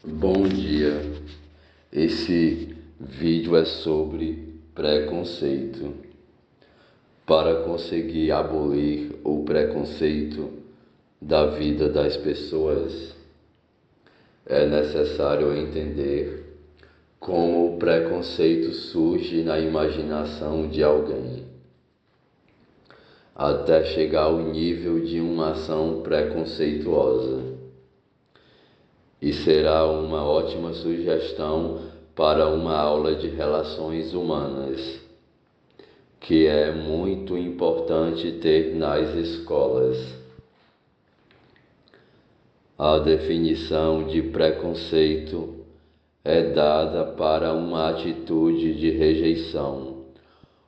Bom dia, esse vídeo é sobre preconceito. Para conseguir abolir o preconceito da vida das pessoas, é necessário entender como o preconceito surge na imaginação de alguém, até chegar ao nível de uma ação preconceituosa. E será uma ótima sugestão para uma aula de relações humanas, que é muito importante ter nas escolas. A definição de preconceito é dada para uma atitude de rejeição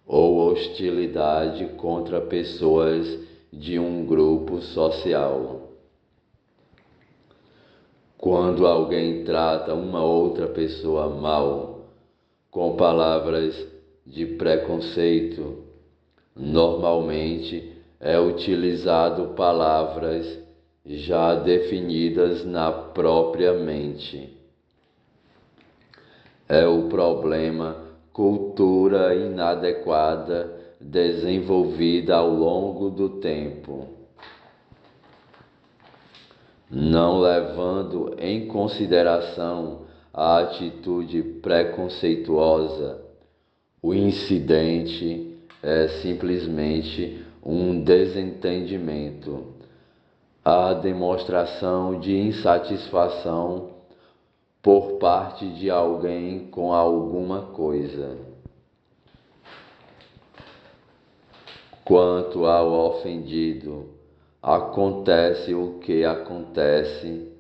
ou hostilidade contra pessoas de um grupo social. Quando alguém trata uma outra pessoa mal, com palavras de preconceito, normalmente é utilizado palavras já definidas na própria mente. É o problema cultura inadequada desenvolvida ao longo do tempo, não levando em consideração a atitude preconceituosa. O incidente é simplesmente um desentendimento, a demonstração de insatisfação por parte de alguém com alguma coisa. Quanto ao ofendido, acontece o que acontece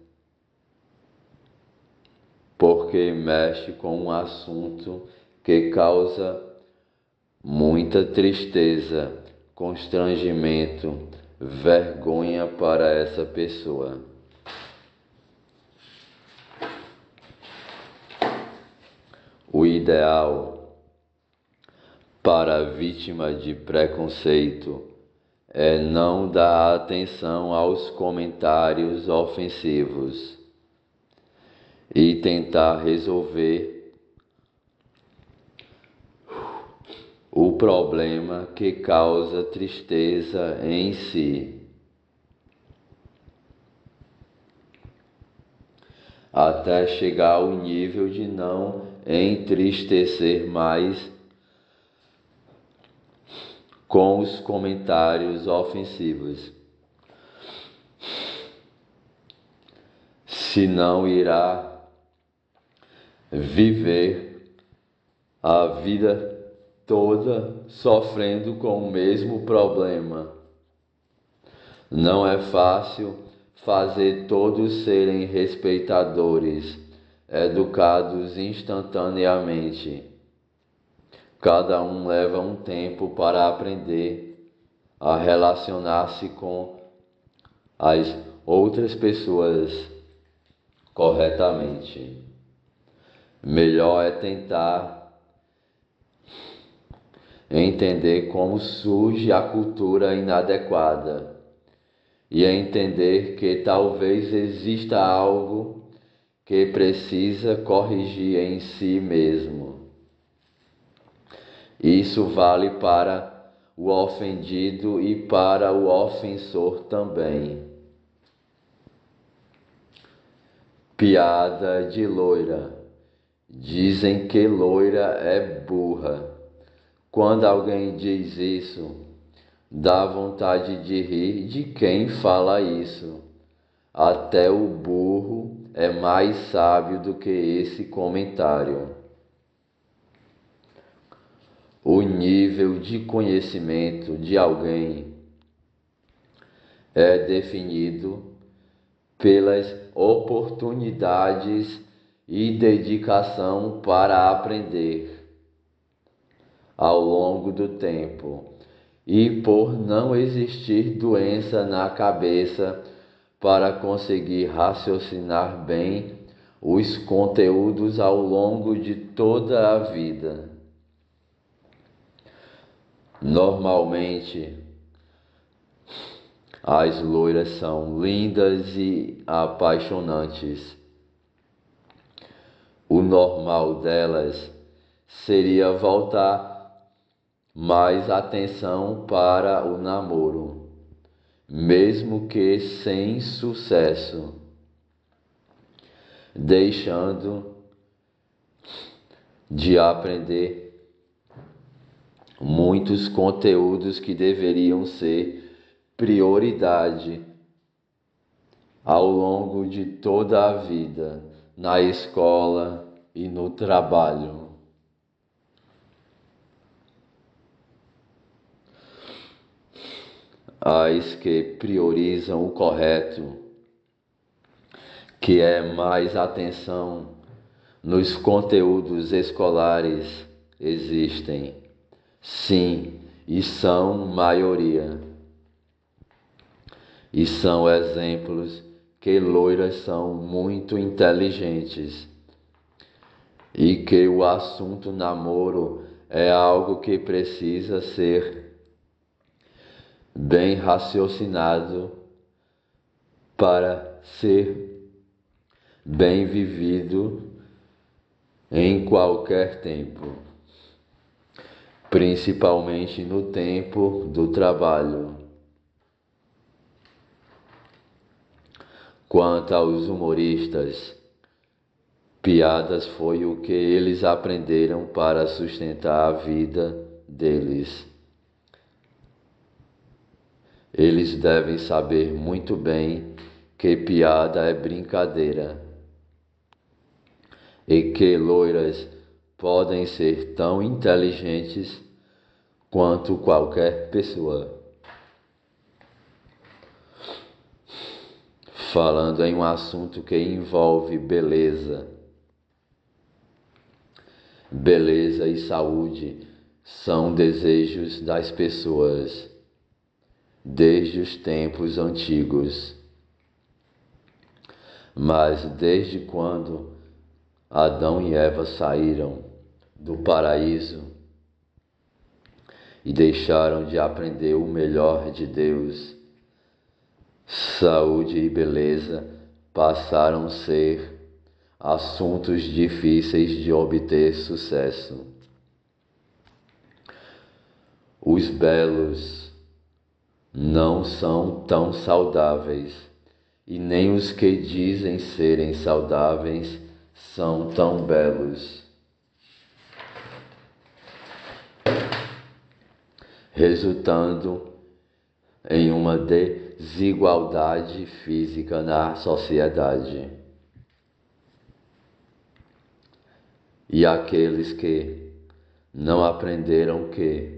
porque mexe com um assunto que causa muita tristeza, constrangimento, vergonha para essa pessoa. O ideal para a vítima de preconceito é não dar atenção aos comentários ofensivos e tentar resolver o problema que causa tristeza em si, até chegar ao nível de não entristecer mais com os comentários ofensivos. Senão irá viver a vida toda sofrendo com o mesmo problema. Não é fácil fazer todos serem respeitadores, educados instantaneamente. Cada um leva um tempo para aprender a relacionar-se com as outras pessoas corretamente. Melhor é tentar entender como surge a cultura inadequada e entender que talvez exista algo que precisa corrigir em si mesmo. Isso vale para o ofendido e para o ofensor também. Piada de loira. Dizem que loira é burra. Quando alguém diz isso, dá vontade de rir de quem fala isso. Até o burro é mais sábio do que esse comentário. O nível de conhecimento de alguém é definido pelas oportunidades e dedicação para aprender ao longo do tempo, e por não existir doença na cabeça para conseguir raciocinar bem os conteúdos ao longo de toda a vida. Normalmente, as loiras são lindas e apaixonantes, O normal delas seria voltar mais atenção para o namoro, mesmo que sem sucesso, deixando de aprender muitos conteúdos que deveriam ser prioridade ao longo de toda a vida, na escola e no trabalho. As que priorizam o correto, que é mais atenção nos conteúdos escolares, existem, sim, e são maioria. E são exemplos que loiras são muito inteligentes e que o assunto namoro é algo que precisa ser bem raciocinado para ser bem vivido em qualquer tempo, principalmente no tempo do trabalho. Quanto aos humoristas, piadas foi o que eles aprenderam para sustentar a vida deles. Eles devem saber muito bem que piada é brincadeira e que loiras podem ser tão inteligentes quanto qualquer pessoa. Falando em um assunto que envolve beleza. Beleza e saúde são desejos das pessoas desde os tempos antigos. Mas desde quando Adão e Eva saíram do paraíso e deixaram de aprender o melhor de Deus, saúde e beleza passaram a ser assuntos difíceis de obter sucesso. Os belos não são tão saudáveis, e nem os que dizem serem saudáveis são tão belos, resultando em uma desigualdade física na sociedade. E aqueles que não aprenderam que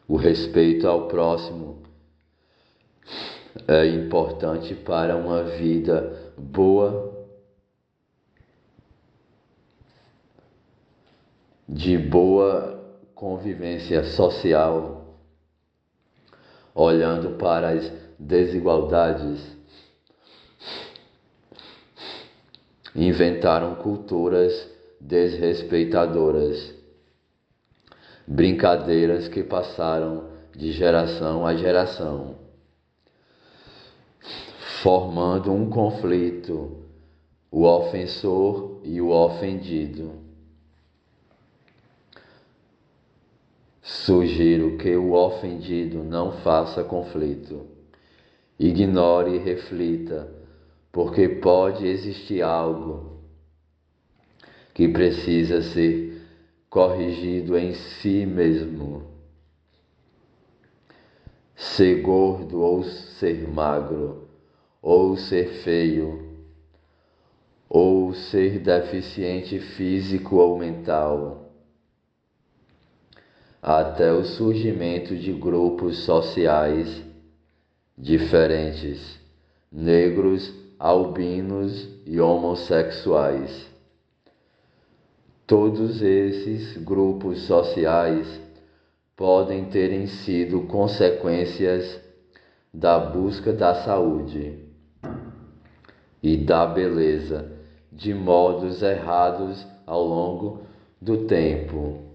o respeito ao próximo é importante para uma vida boa, de boa convivência social, olhando para as desigualdades, inventaram culturas desrespeitadoras, brincadeiras que passaram de geração a geração, formando um conflito, o ofensor e o ofendido. Sugiro que o ofendido não faça conflito, ignore e reflita, porque pode existir algo que precisa ser corrigido em si mesmo. Ser gordo ou ser magro, ou ser feio, ou ser deficiente físico ou mental, até o surgimento de grupos sociais diferentes, negros, albinos e homossexuais. Todos esses grupos sociais podem terem sido consequências da busca da saúde e da beleza de modos errados ao longo do tempo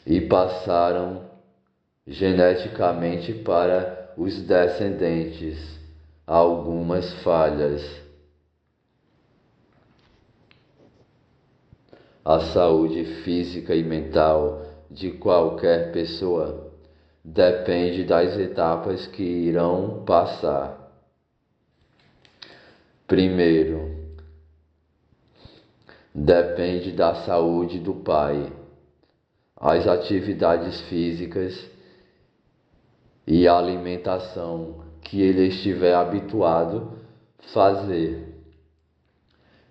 e passaram geneticamente para os descendentes algumas falhas. A saúde física e mental de qualquer pessoa depende das etapas que irão passar. Primeiro, depende da saúde do pai. As atividades físicas e a alimentação que ele estiver habituado a fazer,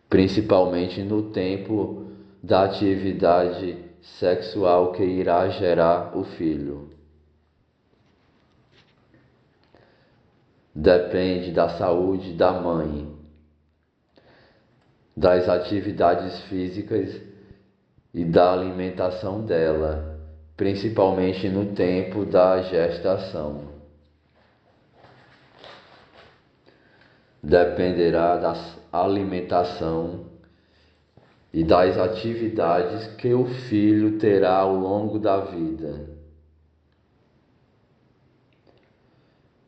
principalmente no tempo da atividade sexual que irá gerar o filho. Depende da saúde da mãe, das atividades físicas e da alimentação dela, principalmente no tempo da gestação. Dependerá da alimentação e das atividades que o filho terá ao longo da vida.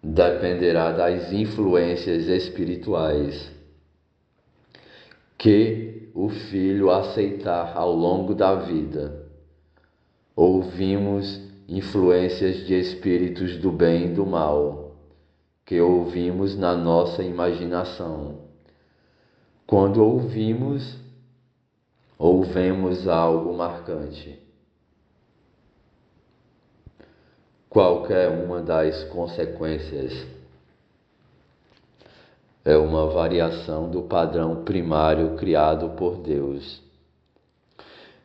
Dependerá das influências espirituais que o filho aceitar ao longo da vida. Ouvimos influências de espíritos do bem e do mal, que ouvimos na nossa imaginação. Quando ouvemos algo marcante. Qualquer uma das consequências é uma variação do padrão primário criado por Deus.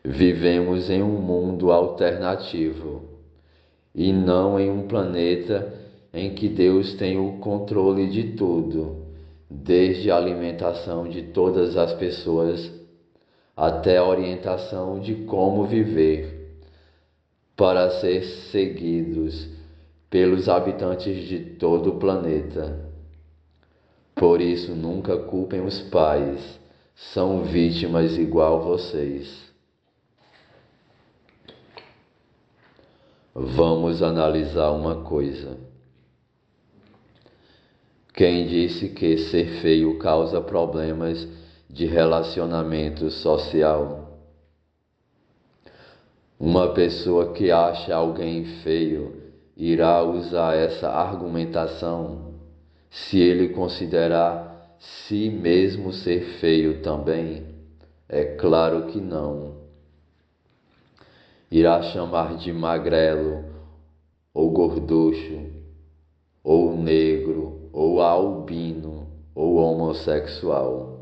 Vivemos em um mundo alternativo e não em um planeta em que Deus tem o controle de tudo, desde a alimentação de todas as pessoas até a orientação de como viver, para ser seguidos pelos habitantes de todo o planeta. Por isso, nunca culpem os pais, são vítimas igual vocês. Vamos analisar uma coisa. Quem disse que ser feio causa problemas de relacionamento social? Uma pessoa que acha alguém feio irá usar essa argumentação se ele considerar si mesmo ser feio também? É claro que não. Irá chamar de magrelo, ou gorducho, ou negro, ou albino, ou homossexual,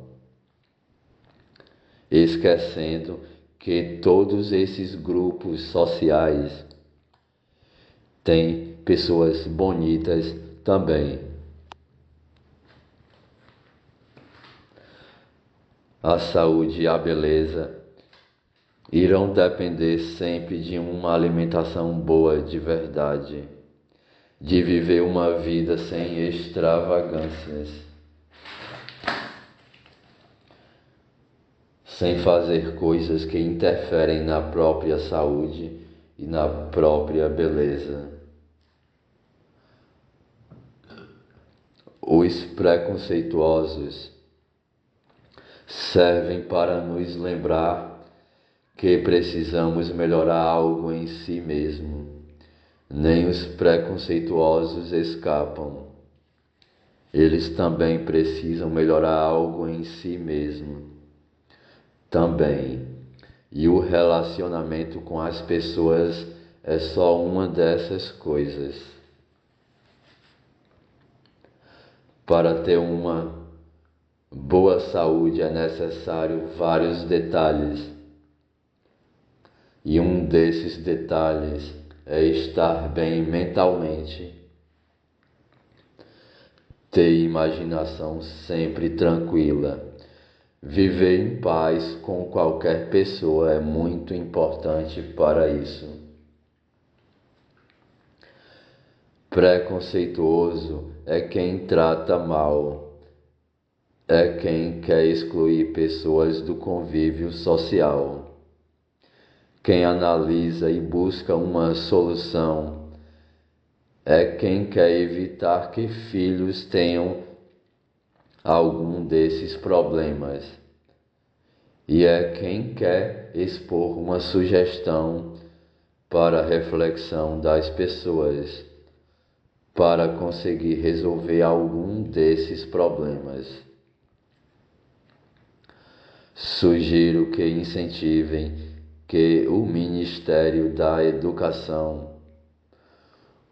esquecendo que todos esses grupos sociais têm pessoas bonitas também. A saúde e a beleza irão depender sempre de uma alimentação boa de verdade, de viver uma vida sem extravagâncias, sem fazer coisas que interferem na própria saúde e na própria beleza. Os preconceituosos servem para nos lembrar que precisamos melhorar algo em si mesmo. Nem os preconceituosos escapam. Eles também precisam melhorar algo em si mesmo. Também. E o relacionamento com as pessoas é só uma dessas coisas. Para ter uma boa saúde é necessário vários detalhes. E um desses detalhes é estar bem mentalmente. Ter imaginação sempre tranquila. Viver em paz com qualquer pessoa é muito importante para isso. Preconceituoso é quem trata mal, é quem quer excluir pessoas do convívio social, quem analisa e busca uma solução, é quem quer evitar que filhos tenham algum desses problemas, e é quem quer quer expor uma sugestão para a reflexão das pessoas para conseguir resolver algum desses problemas. Sugiro que incentivem que o Ministério da Educação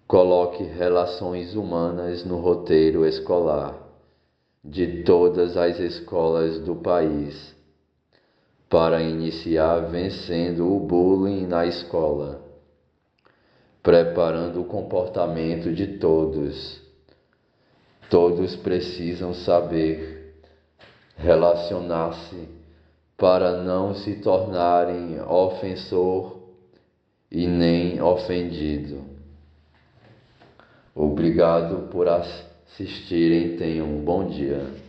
coloque relações humanas no roteiro escolar de todas as escolas do país, para iniciar vencendo o bullying na escola, preparando o comportamento de todos. Todos precisam saber relacionar-se para não se tornarem ofensor e nem ofendido. Obrigado por assistirem. Tenham um bom dia.